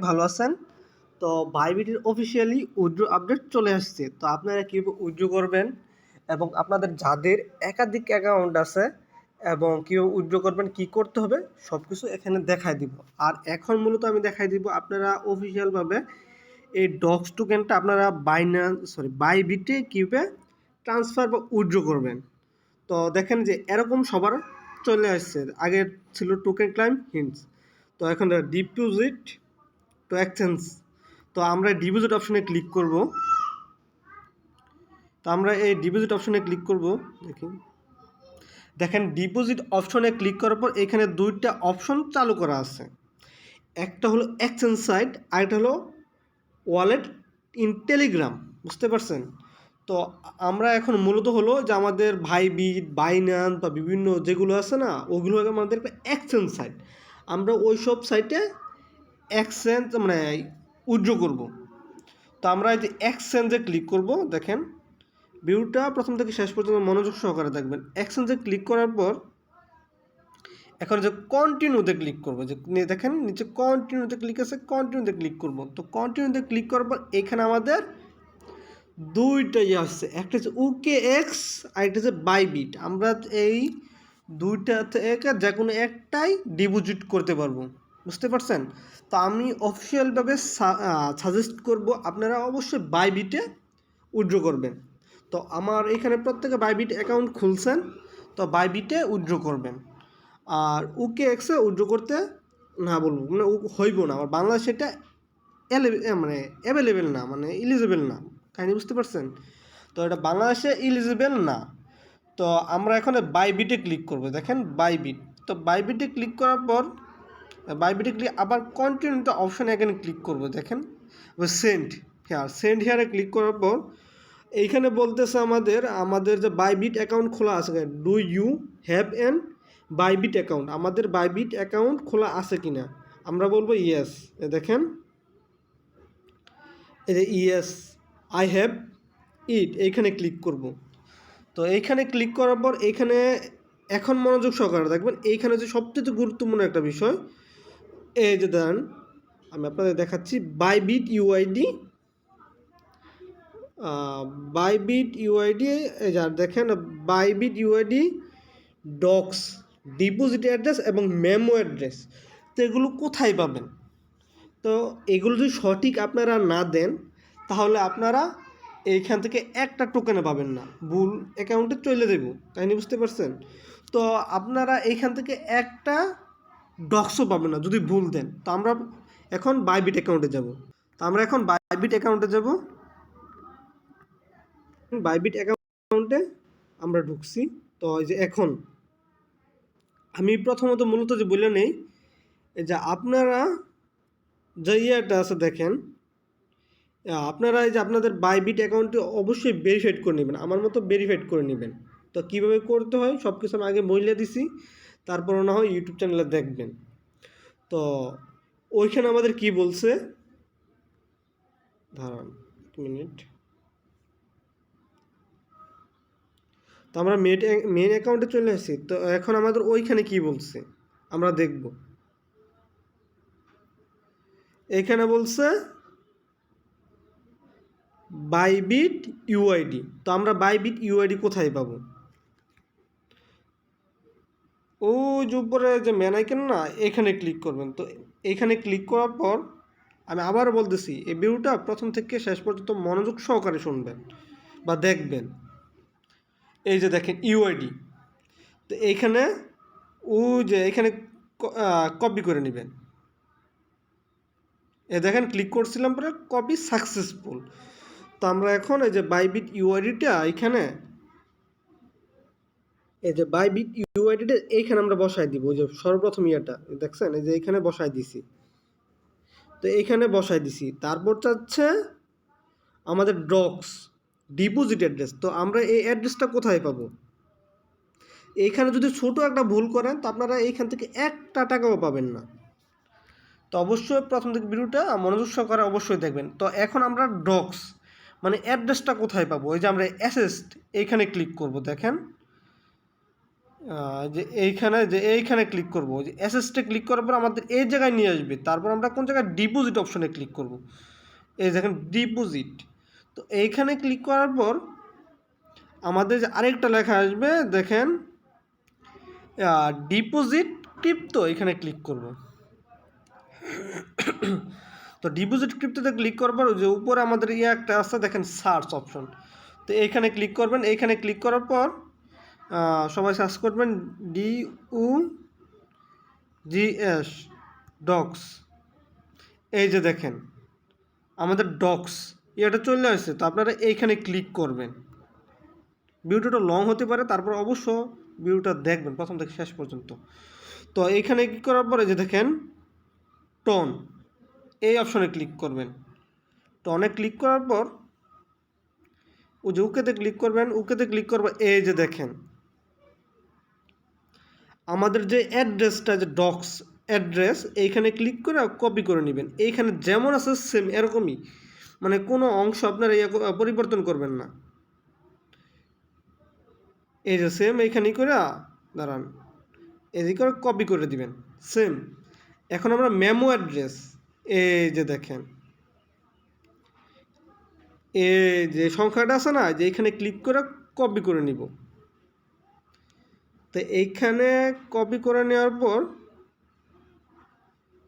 ভালো আছেন। তো বাইবিটির অফিসিয়ালি উইথড্র আপডেট চলে আসছে। তো আপনারা কীভাবে উইথড্র করবেন এবং আপনাদের যাদের একাধিক অ্যাকাউন্ট আছে এবং কীভাবে উইথড্র করবেন, কী করতে হবে সব কিছু এখানে দেখায় দিব। আর এখন মূলত আমি দেখাই দিব আপনারা অফিসিয়ালভাবে এই ডক্স টোকেনটা আপনারা বাইবিটে কীভাবে ট্রান্সফার বা উইথড্র করবেন। তো দেখেন যে এরকম সবার চলে আসছে। আগে ছিল টোকেন ক্লাইম হিন্টস, তো এখন ডিপোজিট টু এক্সচেঞ্জ। তো আমরা ডিপোজিট অপশনে ক্লিক করব। তো আমরা এই ডিপোজিট অপশনে ক্লিক করব। দেখেন ডিপোজিট অপশনে ক্লিক করার পর এখানে দুইটা অপশন চালু করা আছে। একটা হলো এক্সচেঞ্জ সাইট, আরেকটা হলো ওয়ালেট ইন টেলিগ্রাম। বুঝতে পারছেন? তো আমরা এখন মূলত হলো যে আমাদের ভাইবিট, বাইন্যান্স বা বিভিন্ন যেগুলো আছে না, ওগুলো আমাদের একটা এক্সচেঞ্জ সাইট। আমরা ওই সব সাইটে এক্সচেঞ্জ উইথড্র করব। তো আমরা এই যে এক্সচেঞ্জে ক্লিক করব। দেখেন ভিউটা প্রথম থেকে শেষ পর্যন্ত মনোযোগ সহকারে দেখবেন। এক্সচেঞ্জে ক্লিক করার পর এখন যে কন্টিনিউতে ক্লিক করব, যে দেখেন নিচে কন্টিনিউতে ক্লিক আছে, কন্টিনিউতে ক্লিক করব। তো কন্টিনিউতে ক্লিক করার পর এখানে আমাদের দুইটা আসছে, একটা হচ্ছে OKX আর একটা হচ্ছে বাইবিট। আমরা এই দুইটা থেকে যে কোনো একটাই ডিপোজিট করতে পারবো। বুঝতে পারছেন? তো আমি অফিসিয়ালভাবে সাজেস্ট করব আপনারা অবশ্যই বাইবিটে উইথড্র করবেন। তো আমার এখানে প্রত্যেকে বাইবিট অ্যাকাউন্ট খুলছেন, তো বাইবিটে উইথড্র করবেন। আর OKX-এ উইথড্র করতে না বলবো, হইব না। আমার বাংলাদেশে এটা অ্যাভেলেবেল না, ইলিজিবল না। কাহিনি বুঝতে পারছেন? তো এটা বাংলাদেশে ইলিজিবল না। তো আমরা এখন বাইবিটে ক্লিক করব। দেখেন বাইবিট। তো বাইবিটে ক্লিক করার পর বাইবিটে ক্লিক আবার কন্টিনিউতে অপশানে এখানে ক্লিক করব। দেখেন সেন্ড হেয়ারে ক্লিক করার পর এইখানে বলতেছে আমাদের যে বাইবিট অ্যাকাউন্ট খোলা আছে, do you have an Bybit account, আমাদের বাইবিট অ্যাকাউন্ট খোলা আছে কিনা। আমরা বলবো ইয়েস। দেখেন এই যে ইয়েস আই হ্যাভ ইট, এইখানে ক্লিক করব। তো এইখানে ক্লিক করার পর এইখানে এখন মনোযোগ সহকারে দেখবেন, এইখানে যে সবচেয়ে গুরুত্বপূর্ণ একটা বিষয়, এই যে দেন আমি আপনাদের দেখাচ্ছি বাইবিট ইউআইডি। এই যা দেখেন Bybit UID docs deposit address এবং মেমো অ্যাড্রেস। তো এগুলো কোথায় পাবেন? তো এগুলো যদি সঠিক আপনারা না দেন তাহলে আপনারা এইখান থেকে একটা টোকেনে পাবেন না, ভুল অ্যাকাউন্টে চলে দেব। কাহিনি বুঝতে পারছেন? তো আপনারা এইখান থেকে একটা ডক্সও পাবেন না যদি ভুল দেন। তো আমরা এখন বাইবিট অ্যাকাউন্টে যাব। তো আমরা এখন বাইবিট অ্যাকাউন্টে যাব। বাইবিট অ্যাকাউন্টে আমরা ঢুকছি। তো এই যে এখন আমি প্রথমত মূলত যে বলে নেই, এই যে আপনারা যে ইয়েটা আছে দেখেন, আপনারা এই যে আপনাদের বাইবিট অ্যাকাউন্টটি অবশ্যই ভেরিফাইড করে নেবেন, আমার মতো ভেরিফাইড করে নেবেন। তো কীভাবে করতে হয় সব কিছু আমি আগে বলে দিছি, তারপরও না হয় ইউটিউব চ্যানেলে দেখবেন। তো ওইখানে আমাদের কি বলছে, দাঁড়ান এক মিনিট। তো আমরা মেন অ্যাকাউন্টে চলে আসছি। তো এখন আমাদের ওইখানে কি বলছে আমরা দেখব। এখানে বলছে বাইবিট ইউআইডি। তো আমরা বাইবিট ইউআইডি কোথায় পাবো? ওই যে উপরে যে ম্যান আইকন না, এখানে ক্লিক করবেন। তো এখানে ক্লিক করার পর আমি আবার বলতেছি, এই ভিডিওটা প্রথম থেকে শেষ পর্যন্ত মনোযোগ সহকারে শুনবেন বা দেখবেন। এই যে দেখেন ইউআইডি, তো এইখানে এখানে কপি করে নেবেন। দেখেন ক্লিক করছিলাম পরে কপি সাকসেসফুল। তো আমরা এখন এই যে বাইবিট ইউআইডিটা এইখানে, এই যে বাইবিট ইউআইডিটা এইখানে আমরা বসাই দিব। ওই যে সর্বপ্রথম ইয়েটা দেখছেন, এই যে এইখানে বসাই দিছি। তো এইখানে বসাই দিছি। তারপর চাচ্ছে আমাদের ডক্স ডিপোজিট অ্যাড্রেস। তো আমরা এই অ্যাড্রেসটা কোথায় পাবো? এইখানে যদি ছোট একটা ভুল করেন তো আপনারা এইখান থেকে একটা টাকাও পাবেন না। তো অবশ্যই প্রথম থেকে ভিডিওটা মনোযোগ সহকারে অবশ্যই দেখবেন। তো এখন আমরা ডক্স অ্যাড্রেসটা কোথায় পাবো? ওই যে আমরা অ্যাসেস্ট এইখানে ক্লিক করব। দেখেন এইখানে ক্লিক করব, যে অ্যাসেস্টে ক্লিক করার পর আমাদের এই জায়গায় নিয়ে আসবে। তারপর আমরা কোন জায়গায় ডিপোজিট অপশনে ক্লিক করব, এই দেখেন ডিপোজিট। তো এইখানে ক্লিক করার পর আমাদের যে আরেকটা লেখা আসবে দেখেন ডিপোজিট ক্রিপ্টো, এখানে ক্লিক করব। তো ডিপোজিট ক্রিপ্টোতে ক্লিক করার পর যে উপরে আমাদের একটা আছে দেখেন সার্চ অপশন, তো এইখানে ক্লিক করবেন। এইখানে ক্লিক করার পর সবাই সার্চ করবেন DUGS ডক্স। এই যে দেখেন আমাদের ডক্স এটা চলে আসছে। তো আপনারা এইখানে ক্লিক করবেন। ভিডিওটা লং হতে পারে, তারপর অবশ্য ভিডিওটা দেখবেন প্রথম থেকে শেষ পর্যন্ত। তো এইখানে ক্লিক করার পরে যে দেখেন টন, এই অপশনে ক্লিক করবেন। টনে ক্লিক করার পর ও যে ওকেতে ক্লিক করবেন, ওকেতে ক্লিক করবেন। এই যে দেখেন আমাদের যে অ্যাড্রেসটা, যে ডক্স অ্যাড্রেস, এইখানে ক্লিক করে কপি করে নেবেন। এইখানে যেমন আছে সেম এরকমই, মানে কোনো অংশ আপনারা পরিবর্তন করবেন না। এই যে সেম এইখানেই করে দাঁড়ান, এদিকে করে কপি করে দিবেন সেম। এখন আমরা মেমো অ্যাড্রেস, এই যে দেখেন এই যে সংখ্যাটা আছে না, যে এইখানে ক্লিক করে কপি করে নিব। তো এইখানে কপি করে নেওয়ার পর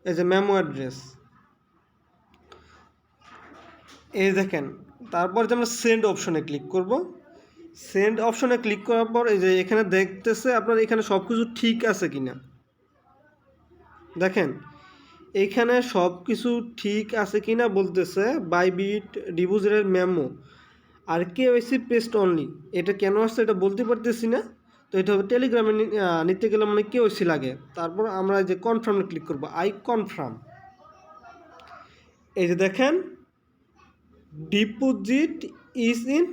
এই যে মেমো অ্যাড্রেস, এই দেখেন। তারপর যে আমরা সেন্ড অপশনে ক্লিক করব। সেন্ড অপশনে ক্লিক করার পর এই যে এখানে দেখতেছে আপনার এখানে সব কিছু ঠিক আছে কিনা। দেখেন এইখানে সব কিছু ঠিক আছে কিনা বলতেছে বাইবিট ডিপোজিটের মেমো আর কেওয়াইসি পেস্ট অনলি। এটা কেন আসছে এটা বলতে পারতেছি না। তো এটা হবে টেলিগ্রামে নিতে গেলে মানে কেওয়াইসি লাগে। তারপর আমরা যে কনফার্মে ক্লিক করব, আই কনফার্ম। এই যে দেখেন ডিপোজিট ইজ ইন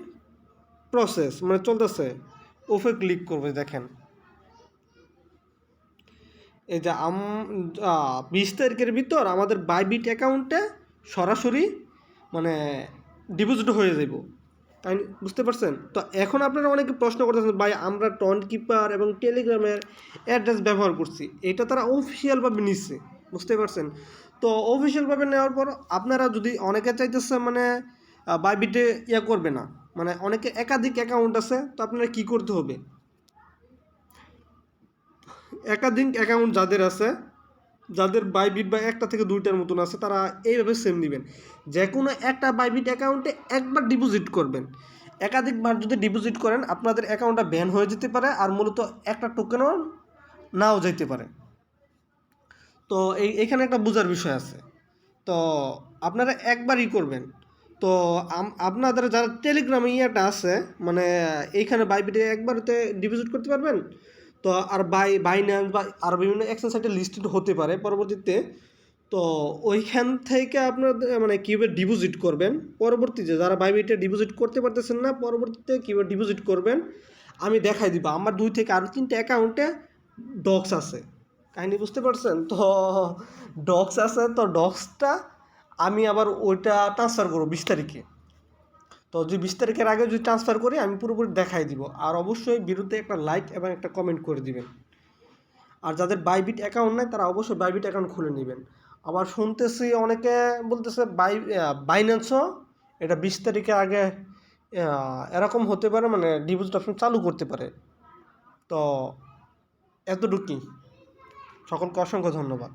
প্রসেস, মানে চলতেছে। ওফে ক্লিক করবে। দেখেন এই যে 20 তারিখের ভিতর আমাদের বাইবিট অ্যাকাউন্টে সরাসরি মানে ডিপোজিট হয়ে যাব। তাই বুঝতে পারছেন? তো এখন আপনারা অনেকে প্রশ্ন করতেছেন, ভাই আমরা টন কিপার এবং টেলিগ্রামের অ্যাড্রেস ব্যবহার করছি, এটা তারা অফিসিয়ালভাবে নিচ্ছে, বুঝতে পারছেন? তো অফিসিয়ালভাবে নেওয়ার পর আপনারা যদি অনেকে চাইতেছে মানে বাইবিটে করবে না, মানে অনেকে একাধিক অ্যাকাউন্ট আছে, তো আপনারা কী করতে হবে, একাধিক অ্যাকাউন্ট যাদের আছে, যাদের বাইবিট বা একটা থেকে দুইটার মতন আছে, তারা এইভাবে সেম নেবেন। যে কোনো একটা বাইবিট অ্যাকাউন্টে একবার ডিপোজিট করবেন। একাধিকবার যদি ডিপোজিট করেন আপনাদের অ্যাকাউন্টটা ব্যান হয়ে যেতে পারে, আর মূলত একটা টোকেনও নাও যেতে পারে। তো এইখানে একটা বোঝার বিষয় আছে। তো আপনারা একবারই করবেন। তো আপনাদের যারা টেলিগ্রামে আছে, মানে এইখানে বাইবিটে একবারতে ডিপোজিট করতে পারবেন। তো আর বাইন্যান্স বা আর বিভিন্ন এক্সচেঞ্জ সাইটে লিস্টেড হতে পারে পরবর্তীতে। তো ওইখান থেকে আপনাদের মানে কীভাবে ডিপোজিট করবেন, পরবর্তীতে যারা বাইবিটে ডিপোজিট করতে পারতেছেন না, পরবর্তীতে কীভাবে ডিপোজিট করবেন আমি দেখাই দিব। আমার 2 থেকে আরও 3টে অ্যাকাউন্টে ডক্স আছে, কাহিনি বুঝতে পারছেন? তো ডক্স আছে, তো ডক্সটা আমি আবার ওইটা ট্রান্সফার করবো 20 তারিখে। তো যদি 20 তারিখের আগে যদি ট্রান্সফার করি আমি পুরোপুরি দেখাই দিব। আর অবশ্যই বিরুদ্ধে একটা লাইক এবং একটা কমেন্ট করে দিবেন। আর যাদের বাইবিট অ্যাকাউন্ট নাই তারা অবশ্যই বাইবিট অ্যাকাউন্ট খুলে নেবেন। আবার শুনতেছি অনেকে বলতেছে বাইন্যান্সও এটা 20 তারিখের আগে এরকম হতে পারে, মানে ডিপোজিট অপশন চালু করতে পারে। তো এতটুকুই। সকলকে অসংখ্য ধন্যবাদ।